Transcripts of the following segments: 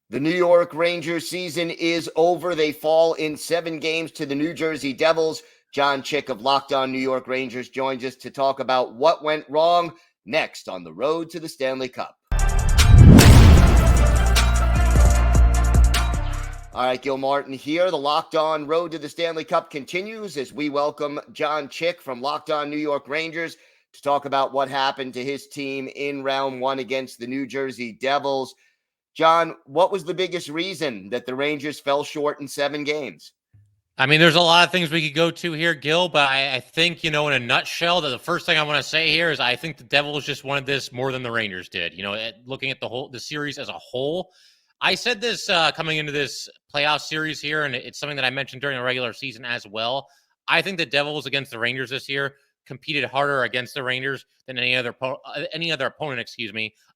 The New York Rangers season is over. They fall in 7 games to the New Jersey Devils. John Chik of Locked On New York Rangers joins us to talk about what went wrong next on the road to the Stanley Cup. All right, Gil Martin here. The Locked On Road to the Stanley Cup continues as we welcome John Chik from Locked On New York Rangers to talk about what happened to his team in round 1 against the New Jersey Devils. John, what was the biggest reason that the Rangers fell short in 7 games? I mean, there's a lot of things we could go to here, Gil, but I think, in a nutshell, that the first thing I want to say here is I think the Devils just wanted this more than the Rangers did. Looking at the series as a whole, I said this coming into this playoff series here, and it's something that I mentioned during the regular season as well. I think the Devils against the Rangers this year competed harder against the Rangers than any other opponent,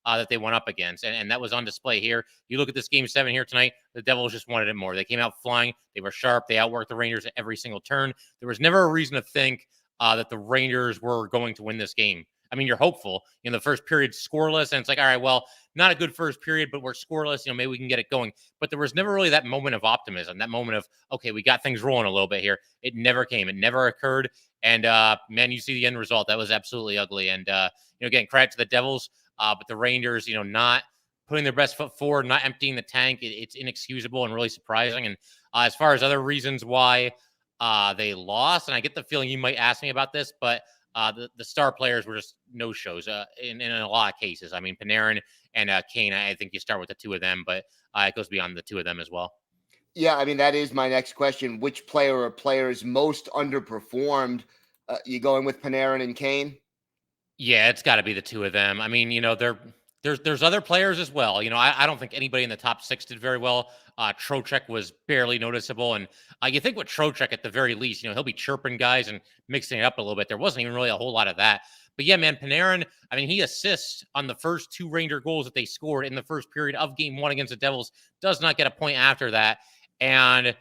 that they went up against, and that was on display here. You look at this Game 7 here tonight, the Devils just wanted it more. They came out flying. They were sharp. They outworked the Rangers at every single turn. There was never a reason to think that the Rangers were going to win this game. I mean, you're hopeful. The first period scoreless, and it's like, all right, well, not a good first period, but we're scoreless. Maybe we can get it going. But there was never really that moment of optimism, that moment of, okay, we got things rolling a little bit here. It never came. It never occurred. And, man, you see the end result. That was absolutely ugly. And, again, credit to the Devils, but the Rangers, not putting their best foot forward, not emptying the tank. It's inexcusable and really surprising. And as far as other reasons why they lost, and I get the feeling you might ask me about this, but the star players were just no-shows in a lot of cases. I mean, Panarin and Kane, I think you start with the two of them, but it goes beyond the two of them as well. Yeah, I mean, that is my next question. Which player or players most underperformed? You going with Panarin and Kane? Yeah, it's got to be the two of them. I mean, there's other players as well. I don't think anybody in the top 6 did very well. Trocheck was barely noticeable, and you think with Trocheck at the very least, he'll be chirping guys and mixing it up a little bit. There wasn't even really a whole lot of that. But yeah, man, Panarin, I mean, he assists on the first 2 Ranger goals that they scored in the first period of Game 1 against the Devils, does not get a point after that. And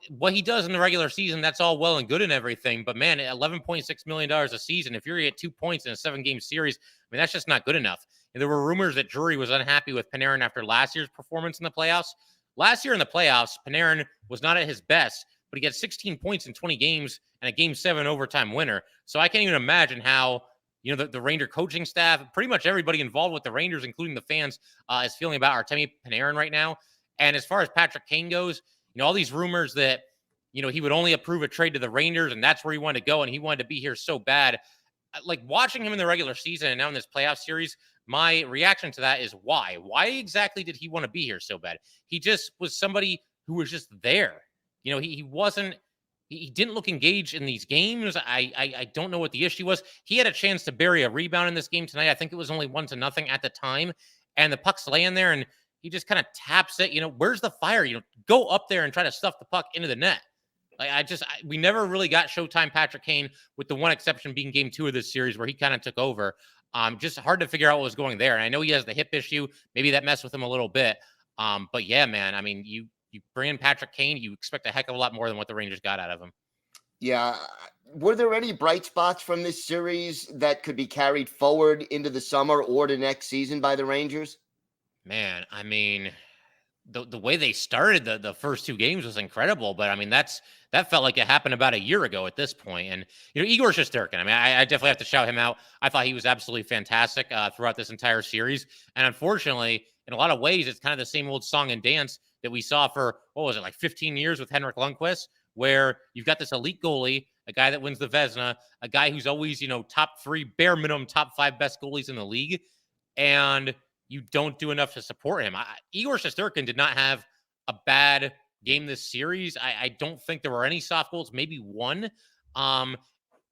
what he does in the regular season, that's all well and good and everything. But, man, $11.6 million a season, if you're going to get 2 points in a 7-game series, I mean, that's just not good enough. And there were rumors that Drury was unhappy with Panarin after last year's performance in the playoffs. Last year in the playoffs, Panarin was not at his best, but he got 16 points in 20 games and a Game 7 overtime winner. So I can't even imagine how, the Ranger coaching staff, pretty much everybody involved with the Rangers, including the fans, is feeling about Artemi Panarin right now. And as far as Patrick Kane goes, all these rumors that, he would only approve a trade to the Rangers and that's where he wanted to go and he wanted to be here so bad. Like watching him in the regular season and now in this playoff series, my reaction to that is why? Why exactly did he want to be here so bad? He just was somebody who was just there. He wasn't, he didn't look engaged in these games. I don't know what the issue was. He had a chance to bury a rebound in this game tonight. I think it was only 1-0 at the time. And the puck's laying there and he just kind of taps it. Where's the fire? Go up there and try to stuff the puck into the net. We never really got Showtime Patrick Kane, with the one exception being Game 2 of this series where he kind of took over. Just hard to figure out what was going there. And I know he has the hip issue. Maybe that messed with him a little bit. But yeah, man, I mean, you bring in Patrick Kane, you expect a heck of a lot more than what the Rangers got out of him. Yeah. Were there any bright spots from this series that could be carried forward into the summer or the next season by the Rangers? Man, I mean, the way they started the first 2 games was incredible, but I mean, that felt like it happened about a year ago at this point. And Igor Shesterkin, I mean, I definitely have to shout him out. I thought he was absolutely fantastic throughout this entire series. And unfortunately, in a lot of ways, it's kind of the same old song and dance that we saw for, what was it, like 15 years with Henrik Lundqvist, where you've got this elite goalie, a guy that wins the Vezina, a guy who's always, top 3, bare minimum top 5 best goalies in the league, and you don't do enough to support him. Igor Shesterkin did not have a bad game this series. I don't think there were any soft goals, maybe one. And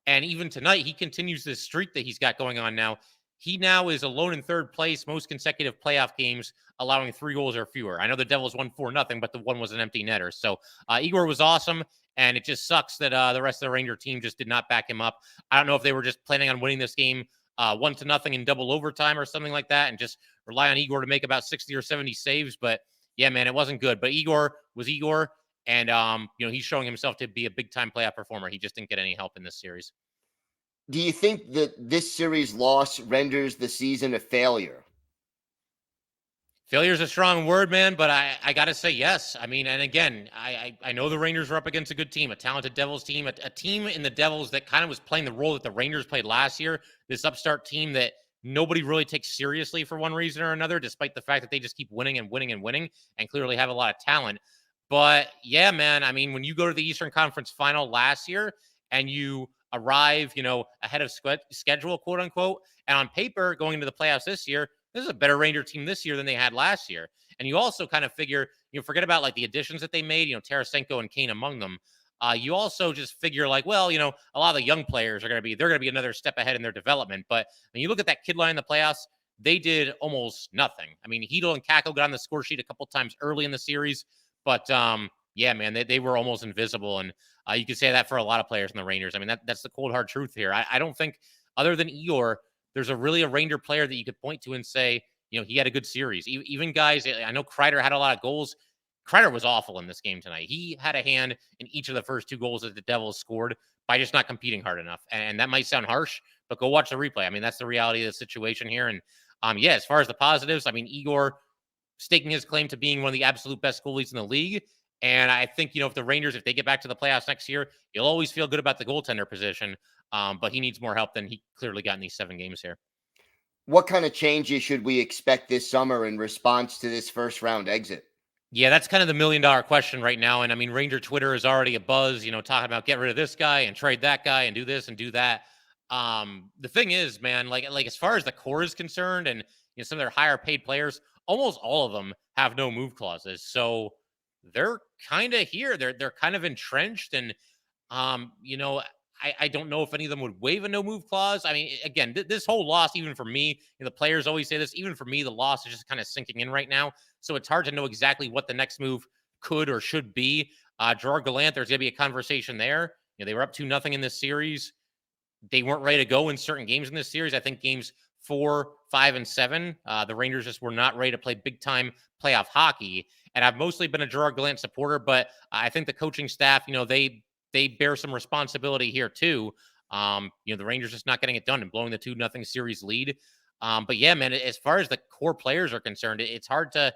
even tonight, he continues this streak that he's got going on now. He now is alone in 3rd place, most consecutive playoff games, allowing 3 goals or fewer. I know the Devils won 4-0, but the one was an empty netter. So Igor was awesome, and it just sucks that the rest of the Ranger team just did not back him up. I don't know if they were just planning on winning this game 1-0 in double overtime or something like that, and just rely on Igor to make about 60 or 70 saves. But yeah, man, it wasn't good. But Igor was Igor, and he's showing himself to be a big-time playoff performer. He just didn't get any help in this series. Do you think that this series loss renders the season a failure? Failure is a strong word, man, but I got to say yes. I mean, and again, I know the Rangers are up against a good team, a talented Devils team, a team in the Devils that kind of was playing the role that the Rangers played last year, this upstart team that nobody really takes seriously for one reason or another, despite the fact that they just keep winning and winning and winning and clearly have a lot of talent. But yeah, man, I mean, when you go to the Eastern Conference final last year and you arrive, ahead of schedule, quote unquote, and on paper going into the playoffs this year, this is a better Ranger team this year than they had last year. And you also kind of figure, forget about like the additions that they made, Tarasenko and Kane among them. You also just figure like, well, a lot of the young players they're going to be another step ahead in their development. But when you look at that kid line in the playoffs, they did almost nothing. I mean, Hedl and Kako got on the score sheet a couple times early in the series, but yeah, man, they were almost invisible. And you could say that for a lot of players in the Rangers. I mean, that's the cold hard truth here. I don't think other than Igor, there's a Ranger player that you could point to and say, he had a good series. Even guys, I know Kreider had a lot of goals. Kreider was awful in this game tonight. He had a hand in each of the first 2 goals that the Devils scored by just not competing hard enough. And that might sound harsh, but go watch the replay. I mean, that's the reality of the situation here. And yeah, as far as the positives, I mean, Igor staking his claim to being one of the absolute best goalies in the league. And I think, if the Rangers, if they get back to the playoffs next year, you'll always feel good about the goaltender position. But he needs more help than he clearly got in these 7 games here. What kind of changes should we expect this summer in response to this first round exit? Yeah, that's kind of the $1 million question right now. And I mean, Ranger Twitter is already a buzz, talking about get rid of this guy and trade that guy and do this and do that. The thing is, man, like as far as the core is concerned and some of their higher paid players, almost all of them have no move clauses. So they're kind of here. They're kind of entrenched. And I don't know if any of them would waive a no move clause. I mean, again, this whole loss, even for me, the players always say this, even for me, the loss is just kind of sinking in right now. So it's hard to know exactly what the next move could or should be. Gerard Gallant, there's going to be a conversation there. They were up 2-0 in this series. They weren't ready to go in certain games in this series. I think games 4, 5, and 7, the Rangers just were not ready to play big time playoff hockey. And I've mostly been a Gerard Gallant supporter, but I think the coaching staff, they bear some responsibility here too. The Rangers just not getting it done and blowing the 2-0 series lead. But yeah, man, as far as the core players are concerned, it's hard to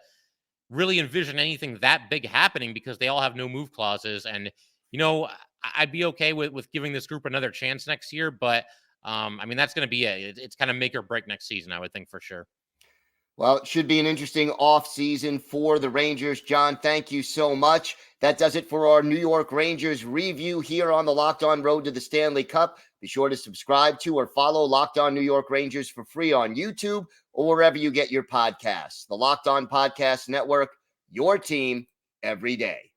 really envision anything that big happening because they all have no move clauses. And, I'd be okay with giving this group another chance next year, but I mean, that's going to be it. It's kind of make or break next season, I would think for sure. Well, it should be an interesting offseason for the Rangers. John, thank you so much. That does it for our New York Rangers review here on the Locked On Road to the Stanley Cup. Be sure to subscribe to or follow Locked On New York Rangers for free on YouTube or wherever you get your podcasts. The Locked On Podcast Network, your team every day.